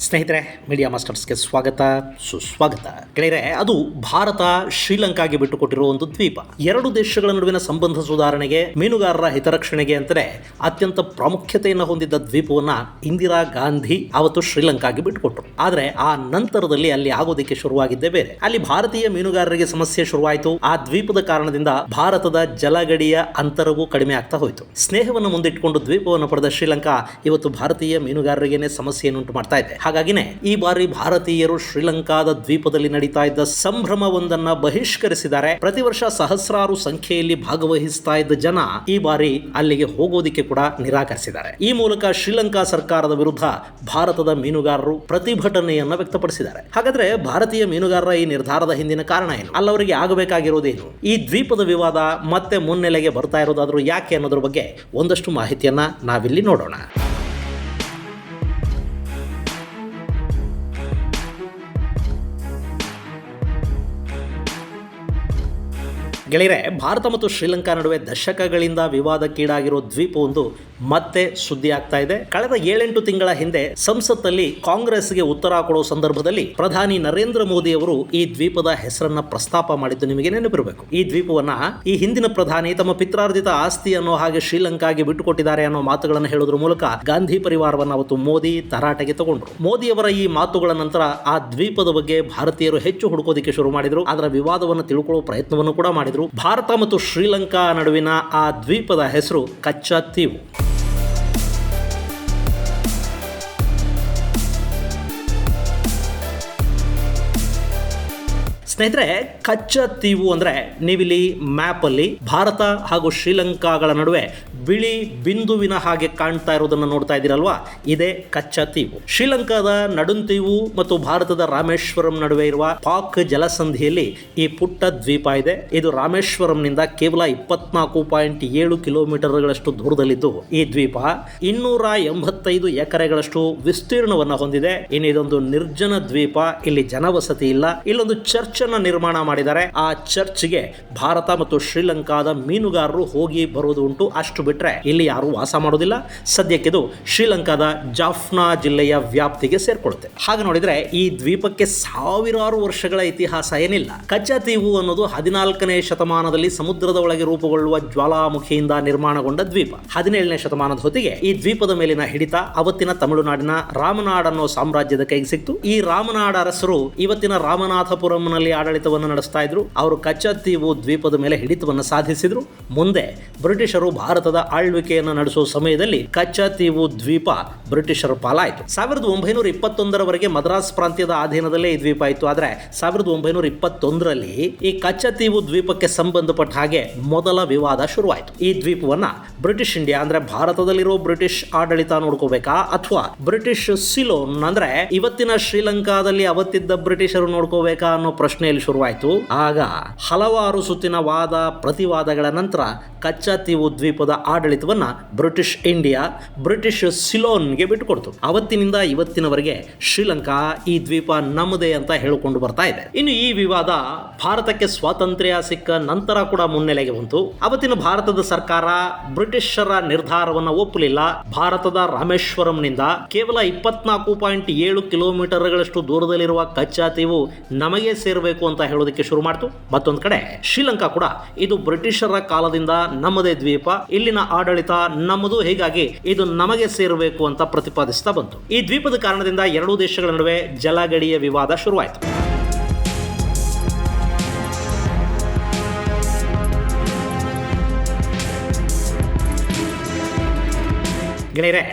ಸ್ನೇಹಿತರೆ, ಮೀಡಿಯಾ ಮಾಸ್ಟರ್ಸ್ಗೆ ಸ್ವಾಗತ ಸುಸ್ವಾಗತ. ಗೆಳೆಯರೆ, ಅದು ಭಾರತ ಶ್ರೀಲಂಕಾಗೆ ಬಿಟ್ಟುಕೊಟ್ಟಿರುವ ಒಂದು ದ್ವೀಪ. ಎರಡು ದೇಶಗಳ ನಡುವಿನ ಸಂಬಂಧ ಸುಧಾರಣೆಗೆ, ಮೀನುಗಾರರ ಹಿತರಕ್ಷಣೆಗೆ ಅಂತಲೇ ಅತ್ಯಂತ ಪ್ರಾಮುಖ್ಯತೆಯನ್ನು ಹೊಂದಿದ್ದ ದ್ವೀಪವನ್ನ ಇಂದಿರಾ ಗಾಂಧಿ ಅವತ್ತು ಶ್ರೀಲಂಕಾಗೆ ಬಿಟ್ಟುಕೊಟ್ರು. ಆದರೆ ಆ ನಂತರದಲ್ಲಿ ಅಲ್ಲಿ ಆಗೋದಕ್ಕೆ ಶುರುವಾಗಿದ್ದೇ ಬೇರೆ. ಅಲ್ಲಿ ಭಾರತೀಯ ಮೀನುಗಾರರಿಗೆ ಸಮಸ್ಯೆ ಶುರುವಾಯಿತು. ಆ ದ್ವೀಪದ ಕಾರಣದಿಂದ ಭಾರತದ ಜಲಗಡಿಯ ಅಂತರವೂ ಕಡಿಮೆ ಆಗ್ತಾ ಹೋಯಿತು. ಸ್ನೇಹವನ್ನು ಮುಂದಿಟ್ಟುಕೊಂಡು ದ್ವೀಪವನ್ನು ಪಡೆದ ಶ್ರೀಲಂಕಾ ಇವತ್ತು ಭಾರತೀಯ ಮೀನುಗಾರರಿಗೇನೆ ಸಮಸ್ಯೆಯನ್ನುಂಟು ಮಾಡ್ತಾ ಇದೆ. ಹಾಗಾಗಿನೇ ಈ ಬಾರಿ ಭಾರತೀಯರು ಶ್ರೀಲಂಕಾದ ದ್ವೀಪದಲ್ಲಿ ನಡೀತಾ ಇದ್ದ ಸಂಭ್ರಮವೊಂದನ್ನ ಬಹಿಷ್ಕರಿಸಿದ್ದಾರೆ. ಪ್ರತಿ ವರ್ಷ ಸಹಸ್ರಾರು ಸಂಖ್ಯೆಯಲ್ಲಿ ಭಾಗವಹಿಸ್ತಾ ಇದ್ದ ಜನ ಈ ಬಾರಿ ಅಲ್ಲಿಗೆ ಹೋಗೋದಿಕ್ಕೆ ಕೂಡ ನಿರಾಕರಿಸಿದ್ದಾರೆ. ಈ ಮೂಲಕ ಶ್ರೀಲಂಕಾ ಸರ್ಕಾರದ ವಿರುದ್ಧ ಭಾರತದ ಮೀನುಗಾರರು ಪ್ರತಿಭಟನೆಯನ್ನ ವ್ಯಕ್ತಪಡಿಸಿದ್ದಾರೆ. ಹಾಗಾದ್ರೆ ಭಾರತೀಯ ಮೀನುಗಾರರ ಈ ನಿರ್ಧಾರದ ಹಿಂದಿನ ಕಾರಣ ಏನು? ಅಲ್ಲವರಿಗೆ ಆಗಬೇಕಾಗಿರೋದೇನು? ಈ ದ್ವೀಪದ ವಿವಾದ ಮತ್ತೆ ಮುನ್ನೆಲೆಗೆ ಬರ್ತಾ ಇರೋದಾದ್ರೂ ಯಾಕೆ ಅನ್ನೋದ್ರ ಬಗ್ಗೆ ಒಂದಷ್ಟು ಮಾಹಿತಿಯನ್ನ ನಾವಿಲ್ಲಿ ನೋಡೋಣ. ಗೆಳೆಯರೆ, ಭಾರತ ಮತ್ತು ಶ್ರೀಲಂಕಾ ನಡುವೆ ದಶಕಗಳಿಂದ ವಿವಾದಕ್ಕೀಡಾಗಿರೋ ದ್ವೀಪವೊಂದು ಮತ್ತೆ ಸುದ್ದಿ ಆಗ್ತಾ ಇದೆ. ಕಳೆದ 7-8 ತಿಂಗಳ ಹಿಂದೆ ಸಂಸತ್ತಲ್ಲಿ ಕಾಂಗ್ರೆಸ್ಗೆ ಉತ್ತರ ಕೊಡೋ ಸಂದರ್ಭದಲ್ಲಿ ಪ್ರಧಾನಿ ನರೇಂದ್ರ ಮೋದಿ ಅವರು ಈ ದ್ವೀಪದ ಹೆಸರನ್ನ ಪ್ರಸ್ತಾಪ ಮಾಡಿದ್ದು ನಿಮಗೆ ನೆನಪಿರಬೇಕು. ಈ ದ್ವೀಪವನ್ನ ಈ ಹಿಂದಿನ ಪ್ರಧಾನಿ ತಮ್ಮ ಪಿತ್ರಾರ್ಜಿತ ಆಸ್ತಿ ಅನ್ನೋ ಹಾಗೆ ಶ್ರೀಲಂಕಾಗೆ ಬಿಟ್ಟುಕೊಟ್ಟಿದ್ದಾರೆ ಅನ್ನೋ ಮಾತುಗಳನ್ನು ಹೇಳೋದ್ರ ಮೂಲಕ ಗಾಂಧಿ ಪರಿವಾರವನ್ನು ಅವತ್ತು ಮೋದಿ ತರಾಟೆಗೆ ತಗೊಂಡ್ರು. ಮೋದಿಯವರ ಈ ಮಾತುಗಳ ನಂತರ ಆ ದ್ವೀಪದ ಬಗ್ಗೆ ಭಾರತೀಯರು ಹೆಚ್ಚು ಹುಡುಕೋದಿಕ್ಕೆ ಶುರು ಮಾಡಿದ್ರು. ಅದರ ವಿವಾದವನ್ನು ತಿಳ್ಕೊಳ್ಳೋ ಪ್ರಯತ್ನವನ್ನು ಕೂಡ ಮಾಡಿದ್ರು. ಭಾರತ ಮತ್ತು ಶ್ರೀಲಂಕಾ ನಡುವಿನ ಆ ದ್ವೀಪದ ಹೆಸರು ಕಚ್ಚಾ ತೀವು. ಸ್ನೇಹಿತರೆ, ಕಚ್ಚಾ ತೀವು ಅಂದ್ರೆ ನೀವಿಲ್ಲಿ ಮ್ಯಾಪ್ ಅಲ್ಲಿ ಭಾರತ ಹಾಗೂ ಶ್ರೀಲಂಕಾಗಳ ನಡುವೆ ಬಿಳಿ ಬಿಂದುವಿನ ಹಾಗೆ ಕಾಣ್ತಾ ಇರೋದನ್ನ ನೋಡ್ತಾ ಇದ್ದೀರಲ್ವಾ, ಇದೇ ಕಚ್ಚಾ ತೀವು. ಶ್ರೀಲಂಕಾದ ನಡುಂತೀವು ಮತ್ತು ಭಾರತದ ರಾಮೇಶ್ವರಂ ನಡುವೆ ಇರುವ ಪಾಕ್ ಜಲಸಂಧಿಯಲ್ಲಿ ಈ ಪುಟ್ಟ ದ್ವೀಪ ಇದೆ. ಇದು ರಾಮೇಶ್ವರಂನಿಂದ ಕೇವಲ 24.7 ಕಿಲೋಮೀಟರ್ಗಳಷ್ಟು ದೂರದಲ್ಲಿದ್ದು ಈ ದ್ವೀಪ 285 ಎಕರೆಗಳಷ್ಟು ವಿಸ್ತೀರ್ಣವನ್ನು ಹೊಂದಿದೆ. ಇನ್ನು ಇದೊಂದು ನಿರ್ಜನ ದ್ವೀಪ. ಇಲ್ಲಿ ಜನವಸತಿ ಇಲ್ಲ. ಇಲ್ಲೊಂದು ಚರ್ಚ್ ನಿರ್ಮಾಣ ಮಾಡಿದ್ದಾರೆ. ಆ ಚರ್ಚ್ಗೆ ಭಾರತ ಮತ್ತು ಶ್ರೀಲಂಕಾದ ಮೀನುಗಾರರು ಹೋಗಿ ಬರುವುದು ಉಂಟು. ಅಷ್ಟು ಬಿಟ್ರೆ ಇಲ್ಲಿ ಯಾರು ವಾಸ ಮಾಡೋದಿಲ್ಲ. ಸದ್ಯಕ್ಕಿದು ಶ್ರೀಲಂಕಾದ ಜಾಫ್ನಾ ಜಿಲ್ಲೆಯ ವ್ಯಾಪ್ತಿಗೆ ಸೇರ್ಕೊಳ್ಳುತ್ತೆ. ಹಾಗೆ ನೋಡಿದ್ರೆ ಈ ದ್ವೀಪಕ್ಕೆ ಸಾವಿರಾರು ವರ್ಷಗಳ ಇತಿಹಾಸ ಏನಿಲ್ಲ. ಕಚ್ಚಾ ತೀವು ಅನ್ನೋದು 14ನೇ ಶತಮಾನದಲ್ಲಿ ಸಮುದ್ರದ ಒಳಗೆ ರೂಪುಗೊಳ್ಳುವ ಜ್ವಾಲಾಮುಖಿಯಿಂದ ನಿರ್ಮಾಣಗೊಂಡ ದ್ವೀಪ. 17ನೇ ಶತಮಾನದ ಹೊತ್ತಿಗೆ ಈ ದ್ವೀಪದ ಮೇಲಿನ ಹಿಡಿತ ಅವತ್ತಿನ ತಮಿಳುನಾಡಿನ ರಾಮನಾಡ್ ಅನ್ನೋ ಸಾಮ್ರಾಜ್ಯದ ಕೈಗೆ ಸಿಕ್ತು. ಈ ರಾಮನಾಡ್ ಅರಸರು ಇವತ್ತಿನ ರಾಮನಾಥಪುರಂನಲ್ಲಿ ಆಡಳಿತವನ್ನು ನಡೆಸ್ತಾ ಇದ್ರು. ಅವರು ಕಚ್ಚಾ ತೀವು ದ್ವೀಪದ ಮೇಲೆ ಹಿಡಿತವನ್ನು ಸಾಧಿಸಿದ್ರು. ಮುಂದೆ ಬ್ರಿಟಿಷರು ಭಾರತದ ಆಳ್ವಿಕೆಯನ್ನು ನಡೆಸುವ ಸಮಯದಲ್ಲಿ ಕಚ್ಚಾ ತೀವು ದ್ವೀಪ ಬ್ರಿಟಿಷರ ಪಾಲಾಯಿತು. 1921ರವರೆಗೆ ಮದ್ರಾಸ್ ಪ್ರಾಂತ್ಯದ ಅಧೀನದಲ್ಲೇ ಈ ದ್ವೀಪ ಇತ್ತು. ಆದರೆ 1921ರಲ್ಲಿ ಈ ಕಚ್ಚಾ ತೀವು ದ್ವೀಪಕ್ಕೆ ಸಂಬಂಧಪಟ್ಟ ಹಾಗೆ ಮೊದಲ ವಿವಾದ ಶುರುವಾಯಿತು. ಈ ದ್ವೀಪವನ್ನ ಬ್ರಿಟಿಷ್ ಇಂಡಿಯಾ ಅಂದ್ರೆ ಭಾರತದಲ್ಲಿರೋ ಬ್ರಿಟಿಷ್ ಆಡಳಿತ ನೋಡ್ಕೋಬೇಕಾ ಅಥವಾ ಬ್ರಿಟಿಷ್ ಸಿಲೋನ್ ಅಂದ್ರೆ ಇವತ್ತಿನ ಶ್ರೀಲಂಕಾದಲ್ಲಿ ಅವತ್ತಿದ್ದ ಬ್ರಿಟಿಷರು ನೋಡ್ಕೋಬೇಕಾ ಅನ್ನೋ ಪ್ರಶ್ನೆಯಲ್ಲಿ ಶುರುವಾಯಿತು. ಆಗ ಹಲವಾರು ಸುತ್ತಿನ ವಾದ ಪ್ರತಿವಾದಗಳ ನಂತರ ಕಚ್ಚಾ ತೀವು ದ್ವೀಪದ ಆಡಳಿತವನ್ನ ಬ್ರಿಟಿಷ್ ಇಂಡಿಯಾ ಬ್ರಿಟಿಷ್ ಸಿಲೋನ್ಗೆ ಬಿಟ್ಟುಕೊಡ್ತು. ಅವತ್ತಿನಿಂದ ಇವತ್ತಿನವರೆಗೆ ಶ್ರೀಲಂಕಾ ಈ ದ್ವೀಪ ನಮ್ಮದೇ ಅಂತ ಹೇಳಿಕೊಂಡು ಬರ್ತಾ ಇದೆ. ಇನ್ನು ಈ ವಿವಾದ ಭಾರತಕ್ಕೆ ಸ್ವಾತಂತ್ರ್ಯ ಸಿಕ್ಕ ನಂತರ ಕೂಡ ಮುನ್ನೆಲೆಗೆ ಬಂತು. ಅವತ್ತಿನ ಭಾರತದ ಸರ್ಕಾರ ಬ್ರಿಟಿಷರ ನಿರ್ಧಾರವನ್ನು ಒಪ್ಪಲಿಲ್ಲ. ಭಾರತದ ರಾಮೇಶ್ವರಂನಿಂದ ಕೇವಲ 24.7 ಕಿಲೋಮೀಟರ್ಗಳಷ್ಟು ದೂರದಲ್ಲಿರುವ ಕಚ್ಚಾ ತೀವು ನಮಗೆ ಸೇರಬೇಕು ಅಂತ ಹೇಳೋದಕ್ಕೆ ಶುರು ಮಾಡ್ತು. ಮತ್ತೊಂದು ಕಡೆ ಶ್ರೀಲಂಕಾ ಕೂಡ ಇದು ಬ್ರಿಟಿಷರ ಕಾಲದಿಂದ ನಮ್ಮದೇ ದ್ವೀಪ, ಇಲ್ಲಿನ ಆಡಳಿತ ನಮ್ಮದು, ಹೀಗಾಗಿ ಇದು ನಮಗೆ ಸೇರಬೇಕು ಅಂತ ಪ್ರತಿಪಾದಿಸ್ತಾ ಬಂತು. ಈ ದ್ವೀಪದ ಕಾರಣದಿಂದ ಎರಡೂ ದೇಶಗಳ ನಡುವೆ ಜಲಗಡಿಯ ವಿವಾದ ಶುರುವಾಯಿತು. ಗೆಳೆಯರೆ,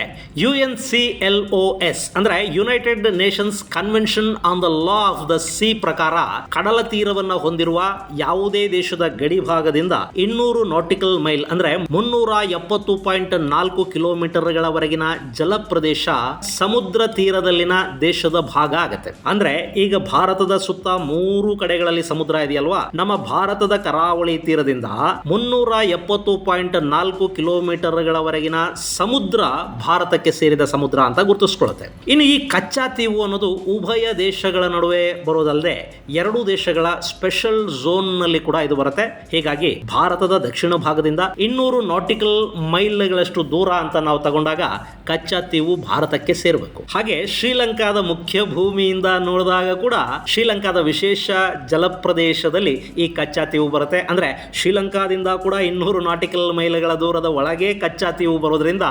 UNCLOS ಅಂದ್ರೆ United Nations convention on the law of the C ಪ್ರಕಾರ ಕಡಲ ತೀರವನ್ನು ಹೊಂದಿರುವ ಯಾವುದೇ ದೇಶದ ಗಡಿ ಭಾಗದಿಂದ 200 ನಾಟಿಕಲ್ ಮೈಲ್ ಅಂದ್ರೆ 370.4 ಕಿಲೋಮೀಟರ್ಗಳವರೆಗಿನ ಜಲ ಪ್ರದೇಶ ಸಮುದ್ರ ತೀರದಲ್ಲಿನ ದೇಶದ ಭಾಗ ಆಗತ್ತೆ. ಅಂದ್ರೆ ಈಗ ಭಾರತದ ಸುತ್ತ 3 ಕಡೆಗಳಲ್ಲಿ ಸಮುದ್ರ ಇದೆಯಲ್ವಾ, ನಮ್ಮ ಭಾರತದ ಕರಾವಳಿ ತೀರದಿಂದ 370.4 ಕಿಲೋಮೀಟರ್ಗಳವರೆಗಿನ ಸಮುದ್ರ ಭಾರತಕ್ಕೆ ಭಾರತಕ್ಕೆ ಸೇರಿದ ಸಮುದ್ರ ಅಂತ ಗುರುತಿಸ್ಕೊಳ್ಳುತ್ತೆ. ಇನ್ನು ಈ ಕಚ್ಚಾ ತೀವು ಅನ್ನೋದು ಉಭಯ ದೇಶಗಳ ನಡುವೆ ಬರೋದಲ್ಲದೆ ಎರಡೂ ದೇಶಗಳ ಸ್ಪೆಷಲ್ ಝೋನ್ ನಲ್ಲಿ ಕೂಡ ಇದು ಬರುತ್ತೆ. ಹೀಗಾಗಿ ಭಾರತದ ದಕ್ಷಿಣ ಭಾಗದಿಂದ 200 ನಾಟಿಕಲ್ ಮೈಲ್ಗಳಷ್ಟು ದೂರ ಅಂತ ನಾವು ತಗೊಂಡಾಗ ಕಚ್ಚಾ ತೀವು ಭಾರತಕ್ಕೆ ಸೇರಬೇಕು. ಹಾಗೆ ಶ್ರೀಲಂಕಾದ ಮುಖ್ಯ ಭೂಮಿಯಿಂದ ನೋಡಿದಾಗ ಕೂಡ ಶ್ರೀಲಂಕಾದ ವಿಶೇಷ ಜಲಪ್ರದೇಶದಲ್ಲಿ ಈ ಕಚ್ಚಾ ತೀವು ಬರುತ್ತೆ. ಅಂದ್ರೆ ಶ್ರೀಲಂಕಾದಿಂದ ಕೂಡ 200 ನಾಟಿಕಲ್ ಮೈಲ್ಗಳ ದೂರದ ಒಳಗೆ ಕಚ್ಚಾ ತೀವು ಬರೋದ್ರಿಂದ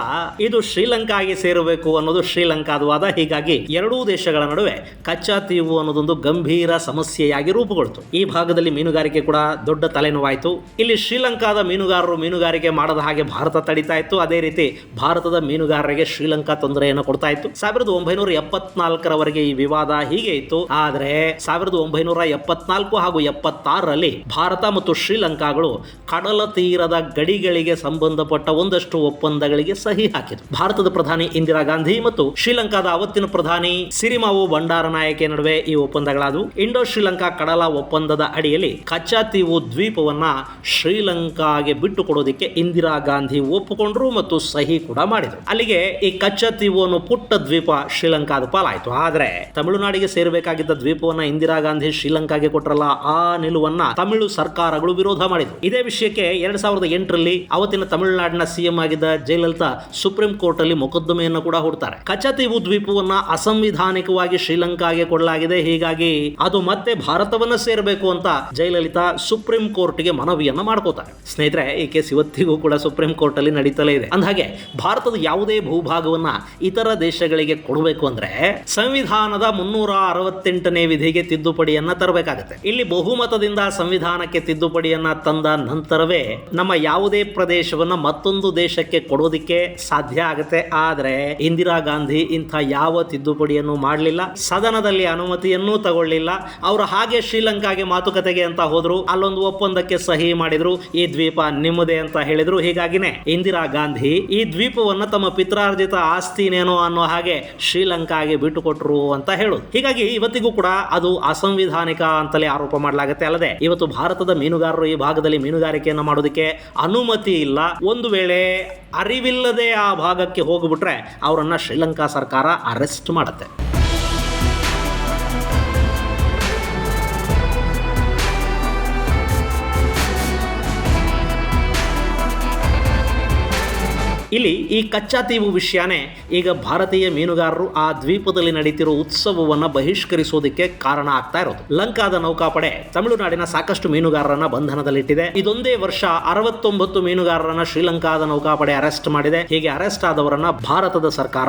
ಇದು ಶ್ರೀಲಂಕಾಗೆ ಸೇರಬೇಕು ಅನ್ನೋದು ಶ್ರೀಲಂಕಾದ ವಾದ. ಹೀಗಾಗಿ ಎರಡೂ ದೇಶಗಳ ನಡುವೆ ಕಚ್ಚಾ ತೀವು ಅನ್ನೋದೊಂದು ಗಂಭೀರ ಸಮಸ್ಯೆಯಾಗಿ ರೂಪುಗೊಳ್ತು. ಈ ಭಾಗದಲ್ಲಿ ಮೀನುಗಾರಿಕೆ ಕೂಡ ದೊಡ್ಡ ತಲೆನೋವಾಯಿತು. ಇಲ್ಲಿ ಶ್ರೀಲಂಕಾದ ಮೀನುಗಾರರು ಮೀನುಗಾರಿಕೆ ಮಾಡದ ಹಾಗೆ ಭಾರತ ತಡಿತಾ ಇತ್ತು. ಅದೇ ರೀತಿ ಭಾರತದ ಮೀನುಗಾರರಿಗೆ ಶ್ರೀಲಂಕಾ ತೊಂದರೆಯನ್ನು ಕೊಡ್ತಾ ಇತ್ತು. 1974ರವರೆಗೆ ಈ ವಿವಾದ ಹೀಗೆ ಇತ್ತು. ಆದರೆ 1974 ಹಾಗೂ 76ರಲ್ಲಿ ಭಾರತ ಮತ್ತು ಶ್ರೀಲಂಕಾಗಳು ಕಡಲ ತೀರದ ಗಡಿಗಳಿಗೆ ಸಂಬಂಧಪಟ್ಟ ಒಂದಷ್ಟು ಒಪ್ಪಂದಗಳಿಗೆ ಸಹಿ ಹಾಕಿದ್ರು. ಭಾರತದ ಪ್ರಧಾನಿ ಇಂದಿರಾ ಗಾಂಧಿ ಮತ್ತು ಶ್ರೀಲಂಕಾದ ಅವತ್ತಿನ ಪ್ರಧಾನಿ ಸಿರಿಮಾವೋ ಬಂಡಾರನಾಯಕೆ ನಡುವೆ ಈ ಒಪ್ಪಂದಗಳಾದವು. ಇಂಡೋ ಶ್ರೀಲಂಕಾ ಕಡಲ ಒಪ್ಪಂದದ ಅಡಿಯಲ್ಲಿ ಕಚ್ಚಾ ತೀವು ದ್ವೀಪವನ್ನ ಶ್ರೀಲಂಕಾಗೆ ಬಿಟ್ಟು ಕೊಡೋದಕ್ಕೆ ಇಂದಿರಾ ಗಾಂಧಿ ಒಪ್ಪಿಕೊಂಡ್ರು ಮತ್ತು ಸಹಿ ಕೂಡ ಮಾಡಿದ್ರು. ಅಲ್ಲಿಗೆ ಈ ಕಚ್ಚಾ ತೀವು ಅನ್ನೋ ಪುಟ್ಟ ದ್ವೀಪ ಶ್ರೀಲಂಕಾದ ಪಾಲಾಯಿತು. ಆದ್ರೆ ತಮಿಳುನಾಡಿಗೆ ಸೇರಬೇಕಾಗಿದ್ದ ದ್ವೀಪವನ್ನ ಇಂದಿರಾ ಗಾಂಧಿ ಶ್ರೀಲಂಕಾಗೆ ಕೊಟ್ಟರಲ್ಲ, ಆ ನಿಲುವನ್ನ ತಮಿಳು ಸರ್ಕಾರಗಳು ವಿರೋಧ ಮಾಡಿದ್ರು. ಇದೇ ವಿಷಯಕ್ಕೆ 2008ರಲ್ಲಿ ಅವತ್ತಿನ ತಮಿಳುನಾಡಿನ ಸಿಎಂ ಆಗಿದ್ದ ಜಯಲಲಿತಾ ಸುಪ್ರೀಂ ಕೋರ್ಟ್ ಅಲ್ಲಿ ಮೊಕದ್ದಮೆಯನ್ನು ಕೂಡ ಹೂಡ್ತಾರೆ. ಕಚ್ಚಾ ತೀವು ದ್ವೀಪವನ್ನ ಅಸಂವಿಧಾನಿಕವಾಗಿ ಶ್ರೀಲಂಕಾಗೆ ಕೊಡಲಾಗಿದೆ, ಹೀಗಾಗಿ ಅದು ಮತ್ತೆ ಭಾರತವನ್ನ ಸೇರಬೇಕು ಅಂತ ಜಯಲಲಿತಾ ಸುಪ್ರೀಂ ಕೋರ್ಟ್ಗೆ ಮನವಿಯನ್ನ ಮಾಡ್ಕೋತಾರೆ. ಸ್ನೇಹಿತರೆ, ಈ ಕೇಸ್ ಇವತ್ತಿಗೂ ಕೂಡ ಸುಪ್ರೀಂ ಕೋರ್ಟ್ ಅಲ್ಲಿ ನಡೀತಲೇ ಇದೆ. ಅಂದಹಾಗೆ ಭಾರತದ ಯಾವುದೇ ಭೂಭಾಗವನ್ನ ಇತರ ದೇಶಗಳಿಗೆ ಕೊಡಬೇಕು ಅಂದ್ರೆ ಸಂವಿಧಾನದ 368ನೇ ವಿಧಿಗೆ ತಿದ್ದುಪಡಿಯನ್ನ ತರಬೇಕಾಗುತ್ತೆ. ಇಲ್ಲಿ ಬಹುಮತದಿಂದ ಸಂವಿಧಾನಕ್ಕೆ ತಿದ್ದುಪಡಿಯನ್ನ ತಂದ ನಂತರವೇ ನಮ್ಮ ಯಾವುದೇ ಪ್ರದೇಶವನ್ನ ಮತ್ತೊಂದು ದೇಶಕ್ಕೆ ಕೊಡೋದಿಕ್ಕೆ ಸಾಧ್ಯ ಆಗುತ್ತೆ. ಆದ್ರೆ ಇಂದಿರಾ ಗಾಂಧಿ ಇಂಥ ಯಾವ ತಿದ್ದುಪಡಿಯನ್ನು ಮಾಡಲಿಲ್ಲ, ಸದನದಲ್ಲಿ ಅನುಮತಿಯನ್ನೂ ತಗೊಳ್ಳಿಲ್ಲ. ಅವರು ಹಾಗೆ ಶ್ರೀಲಂಕಾಗೆ ಮಾತುಕತೆಗೆ ಅಂತ ಹೋದ್ರು, ಅಲ್ಲೊಂದು ಒಪ್ಪಂದಕ್ಕೆ ಸಹಿ ಮಾಡಿದ್ರು, ಈ ದ್ವೀಪ ನಿಮ್ಮದೇ ಅಂತ ಹೇಳಿದ್ರು. ಹೀಗಾಗಿನೇ ಇಂದಿರಾ ಗಾಂಧಿ ಈ ದ್ವೀಪವನ್ನ ತಮ್ಮ ಪಿತ್ರಾರ್ಜಿತ ಆಸ್ತಿನೇನೋ ಅನ್ನೋ ಹಾಗೆ ಶ್ರೀಲಂಕಾಗೆ ಬಿಟ್ಟು ಕೊಟ್ರು ಅಂತ ಹೇಳುದು. ಹೀಗಾಗಿ ಇವತ್ತಿಗೂ ಕೂಡ ಅದು ಅಸಂವಿಧಾನಿಕ ಅಂತಲೇ ಆರೋಪ ಮಾಡಲಾಗುತ್ತೆ. ಅಲ್ಲದೆ ಇವತ್ತು ಭಾರತದ ಮೀನುಗಾರರು ಈ ಭಾಗದಲ್ಲಿ ಮೀನುಗಾರಿಕೆಯನ್ನು ಮಾಡೋದಕ್ಕೆ ಅನುಮತಿ ಇಲ್ಲ. ಒಂದು ವೇಳೆ ಅರಿವಿಲ್ಲದೆ ಆ ಭಾಗಕ್ಕೆ ಹೋಗ್ಬಿಟ್ರೆ ಅವರನ್ನ ಶ್ರೀಲಂಕಾ ಸರ್ಕಾರ ಅರೆಸ್ಟ್ ಮಾಡುತ್ತೆ. ಇಲ್ಲಿ ಈ ಕಚ್ಚಾ ತೀವು ವಿಷಯನೇ ಈಗ ಭಾರತೀಯ ಮೀನುಗಾರರು ಆ ದ್ವೀಪದಲ್ಲಿ ನಡೀತಿರೋ ಉತ್ಸವವನ್ನು ಬಹಿಷ್ಕರಿಸೋದಕ್ಕೆ ಕಾರಣ ಆಗ್ತಾ ಇರೋದು. ಲಂಕಾದ ನೌಕಾಪಡೆ ತಮಿಳುನಾಡಿನ ಸಾಕಷ್ಟು ಮೀನುಗಾರರನ್ನ ಬಂಧನದಲ್ಲಿಟ್ಟಿದೆ. ಇದೊಂದೇ ವರ್ಷ 69 ಮೀನುಗಾರರನ್ನ ಶ್ರೀಲಂಕಾದ ನೌಕಾಪಡೆ ಅರೆಸ್ಟ್ ಮಾಡಿದೆ. ಹೀಗೆ ಅರೆಸ್ಟ್ ಆದವರನ್ನ ಭಾರತದ ಸರ್ಕಾರ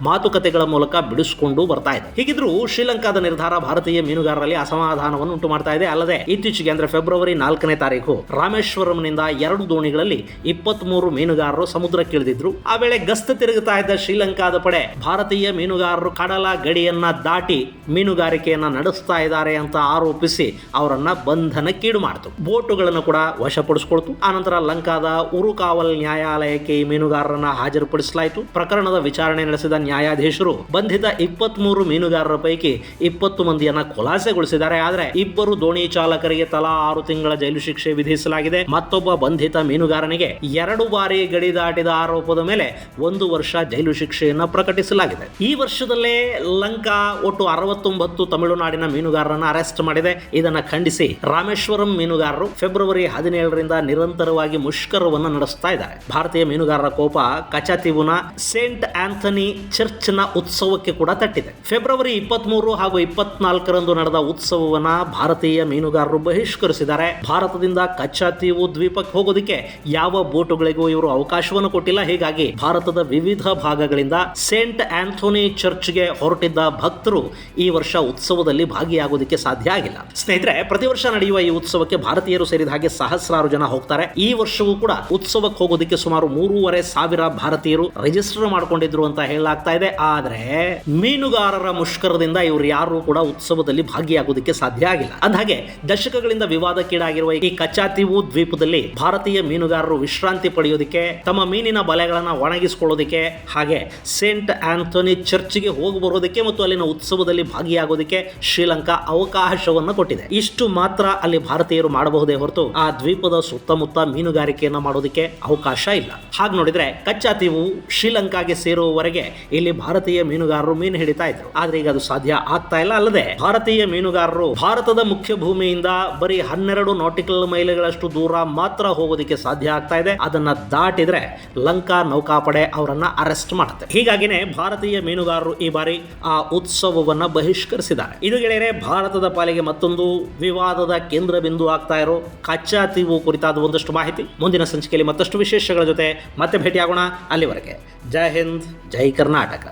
ಮಾತುಕತೆಗಳ ಮೂಲಕ ಬಿಡಿಸಿಕೊಂಡು ಬರ್ತಾ ಇದೆ. ಹೀಗಿದ್ರೂ ಶ್ರೀಲಂಕಾದ ನಿರ್ಧಾರ ಭಾರತೀಯ ಮೀನುಗಾರರಲ್ಲಿ ಅಸಮಾಧಾನವನ್ನು ಉಂಟು ಮಾಡ್ತಾ ಇದೆ. ಅಲ್ಲದೆ ಇತ್ತೀಚೆಗೆ ಅಂದ್ರೆ ಫೆಬ್ರವರಿ 4ನೇ ತಾರೀಕು ರಾಮೇಶ್ವರಂನಿಂದ 2 ದೋಣಿಗಳಲ್ಲಿ 23 ಮೀನುಗಾರರು ಸಮುದ್ರಕ್ಕೆ ಆ ವೇಳೆ ಗಸ್ತು ತಿರುಗುತ್ತಾ ಇದ್ದ ಶ್ರೀಲಂಕಾದ ಪಡೆ ಭಾರತೀಯ ಮೀನುಗಾರರು ಕಡಲ ಗಡಿಯನ್ನ ದಾಟಿ ಮೀನುಗಾರಿಕೆಯನ್ನ ನಡೆಸ್ತಾ ಇದ್ದಾರೆ ಅಂತ ಆರೋಪಿಸಿ ಅವರನ್ನ ಬಂಧನಕ್ಕೀಡು ಮಾಡಿತು. ಬೋಟುಗಳನ್ನು ಕೂಡ ವಶಪಡಿಸಿಕೊಳ್ತು. ಆನಂತರ ಲಂಕಾದ ಉರುಕಾವಲ್ ನ್ಯಾಯಾಲಯಕ್ಕೆ ಈ ಮೀನುಗಾರರನ್ನ ಹಾಜರುಪಡಿಸಲಾಯಿತು. ಪ್ರಕರಣದ ವಿಚಾರಣೆ ನಡೆಸಿದ ನ್ಯಾಯಾಧೀಶರು ಬಂಧಿತ 23 ಮೀನುಗಾರರ ಪೈಕಿ 20 ಮಂದಿಯನ್ನ ಖುಲಾಸೆಗೊಳಿಸಿದ್ದಾರೆ. ಆದರೆ 2 ದೋಣಿ ಚಾಲಕರಿಗೆ ತಲಾ 6 ತಿಂಗಳ ಜೈಲು ಶಿಕ್ಷೆ ವಿಧಿಸಲಾಗಿದೆ. ಮತ್ತೊಬ್ಬ ಬಂಧಿತ ಮೀನುಗಾರನಿಗೆ 2 ಬಾರಿ ಗಡಿ ದಾಟಿದ ಆರೋಪದ ಮೇಲೆ 1 ವರ್ಷ ಜೈಲು ಶಿಕ್ಷೆಯನ್ನು ಪ್ರಕಟಿಸಲಾಗಿದೆ. ಈ ವರ್ಷದಲ್ಲೇ ಲಂಕಾ ಒಟ್ಟು 69 ತಮಿಳುನಾಡಿನ ಮೀನುಗಾರರನ್ನ ಅರೆಸ್ಟ್ ಮಾಡಿದೆ. ಇದನ್ನ ಖಂಡಿಸಿ ರಾಮೇಶ್ವರಂ ಮೀನುಗಾರರು ಫೆಬ್ರವರಿ 17ರಿಂದ ನಿರಂತರವಾಗಿ ಮುಷ್ಕರವನ್ನು ನಡೆಸ್ತಾ ಇದ್ದಾರೆ. ಭಾರತೀಯ ಮೀನುಗಾರರ ಕೋಪ ಕಚ್ಚಾ ತೀವುನ ಸೇಂಟ್ ಆಂಥನಿ ಚರ್ಚ್ ನ ಉತ್ಸವಕ್ಕೆ ಕೂಡ ತಟ್ಟಿದೆ. ಫೆಬ್ರವರಿ 23 ಹಾಗೂ 24ರಂದು ನಡೆದ ಉತ್ಸವವನ್ನ ಭಾರತೀಯ ಮೀನುಗಾರರು ಬಹಿಷ್ಕರಿಸಿದ್ದಾರೆ. ಭಾರತದಿಂದ ಕಚ್ಚಾ ತೀವು ದ್ವೀಪಕ್ಕೆ ಹೋಗೋದಕ್ಕೆ ಯಾವ ಬೋಟುಗಳಿಗೂ ಇವರು ಅವಕಾಶವನ್ನು ಕೊಟ್ಟಿಲ್ಲ. ಹೀಗಾಗಿ ಭಾರತದ ವಿವಿಧ ಭಾಗಗಳಿಂದ ಸೇಂಟ್ ಆಂಥೋನಿ ಚರ್ಚ್ಗೆ ಹೊರಟಿದ್ದ ಭಕ್ತರು ಈ ವರ್ಷ ಉತ್ಸವದಲ್ಲಿ ಭಾಗಿಯಾಗೋದಕ್ಕೆ ಸಾಧ್ಯ ಆಗಿಲ್ಲ. ಸ್ನೇಹಿತರೆ, ಪ್ರತಿ ವರ್ಷ ನಡೆಯುವ ಈ ಉತ್ಸವಕ್ಕೆ ಭಾರತೀಯರು ಸೇರಿದ ಹಾಗೆ ಸಹಸ್ರಾರು ಜನ ಹೋಗ್ತಾರೆ. ಈ ವರ್ಷವೂ ಕೂಡ ಉತ್ಸವಕ್ಕೆ ಹೋಗೋದಕ್ಕೆ ಸುಮಾರು 3,500 ಭಾರತೀಯರು ರಿಜಿಸ್ಟರ್ ಮಾಡಿಕೊಂಡಿದ್ರು ಅಂತ ಹೇಳಲಾಗ್ತಾ ಇದೆ. ಆದ್ರೆ ಮೀನುಗಾರರ ಮುಷ್ಕರದಿಂದ ಇವರು ಯಾರು ಕೂಡ ಉತ್ಸವದಲ್ಲಿ ಭಾಗಿಯಾಗೋದಕ್ಕೆ ಸಾಧ್ಯ ಆಗಿಲ್ಲ. ಅಂದಹಾಗೆ ದಶಕಗಳಿಂದ ವಿವಾದಕ್ಕೀಡಾಗಿರುವ ಈ ಕಚ್ಚಾ ತೀವು ದ್ವೀಪದಲ್ಲಿ ಭಾರತೀಯ ಮೀನುಗಾರರು ವಿಶ್ರಾಂತಿ ಪಡೆಯೋದಕ್ಕೆ, ತಮ್ಮ ಮೀನಿನ ಬಲೆಗಳನ್ನು ಒಣಗಿಸ್ಕೊಳ್ಳೋದಕ್ಕೆ ಹಾಗೆ ಸೇಂಟ್ ಆಂಥೋನಿ ಚರ್ಚ್ಗೆ ಹೋಗಿ ಬರೋದಕ್ಕೆ ಮತ್ತು ಅಲ್ಲಿನ ಉತ್ಸವದಲ್ಲಿ ಭಾಗಿಯಾಗೋದಕ್ಕೆ ಶ್ರೀಲಂಕಾ ಅವಕಾಶವನ್ನು ಕೊಟ್ಟಿದೆ. ಇಷ್ಟು ಮಾತ್ರ ಅಲ್ಲಿ ಭಾರತೀಯರು ಮಾಡಬಹುದೇ ಹೊರತು ಆ ದ್ವೀಪದ ಸುತ್ತಮುತ್ತ ಮೀನುಗಾರಿಕೆಯನ್ನು ಮಾಡೋದಕ್ಕೆ ಅವಕಾಶ ಇಲ್ಲ. ಹಾಗೆ ನೋಡಿದ್ರೆ ಕಚ್ಚಾ ತೀವು ಶ್ರೀಲಂಕಾಗೆ ಸೇರುವವರೆಗೆ ಇಲ್ಲಿ ಭಾರತೀಯ ಮೀನುಗಾರರು ಮೀನು ಹಿಡಿತಾ ಇದ್ರು. ಆದ್ರೆ ಈಗ ಅದು ಸಾಧ್ಯ ಆಗ್ತಾ ಇಲ್ಲ. ಅಲ್ಲದೆ ಭಾರತೀಯ ಮೀನುಗಾರರು ಭಾರತದ ಮುಖ್ಯ ಭೂಮಿಯಿಂದ ಬರೀ 12 ನಾಟಿಕಲ್ ಮೈಲಿಗಳಷ್ಟು ದೂರ ಮಾತ್ರ ಹೋಗೋದಕ್ಕೆ ಸಾಧ್ಯ ಆಗ್ತಾ ಇದೆ. ಅದನ್ನ ದಾಟಿದ್ರೆ ಲಂಕಾ ನೌಕಾಪಡೆ ಅವರನ್ನ ಅರೆಸ್ಟ್ ಮಾಡುತ್ತೆ. ಹೀಗಾಗಿನೇ ಭಾರತೀಯ ಮೀನುಗಾರರು ಈ ಬಾರಿ ಆ ಉತ್ಸವವನ್ನ ಬಹಿಷ್ಕರಿಸಿದ್ದಾರೆ. ಇದು ಗೆಳೆಯರೆ ಭಾರತದ ಪಾಲಿಗೆ ಮತ್ತೊಂದು ವಿವಾದದ ಕೇಂದ್ರ ಬಿಂದು ಆಗ್ತಾ ಇರೋ ಕಚ್ಚಾ ತೀವು ಕುರಿತಾದ ಒಂದಷ್ಟು ಮಾಹಿತಿ. ಮುಂದಿನ ಸಂಚಿಕೆಯಲ್ಲಿ ಮತ್ತಷ್ಟು ವಿಶೇಷಗಳ ಜೊತೆ ಮತ್ತೆ ಭೇಟಿಯಾಗೋಣ. ಅಲ್ಲಿವರೆಗೆ ಜೈ ಹಿಂದ್, ಜೈ ಕರ್ನಾಟಕ.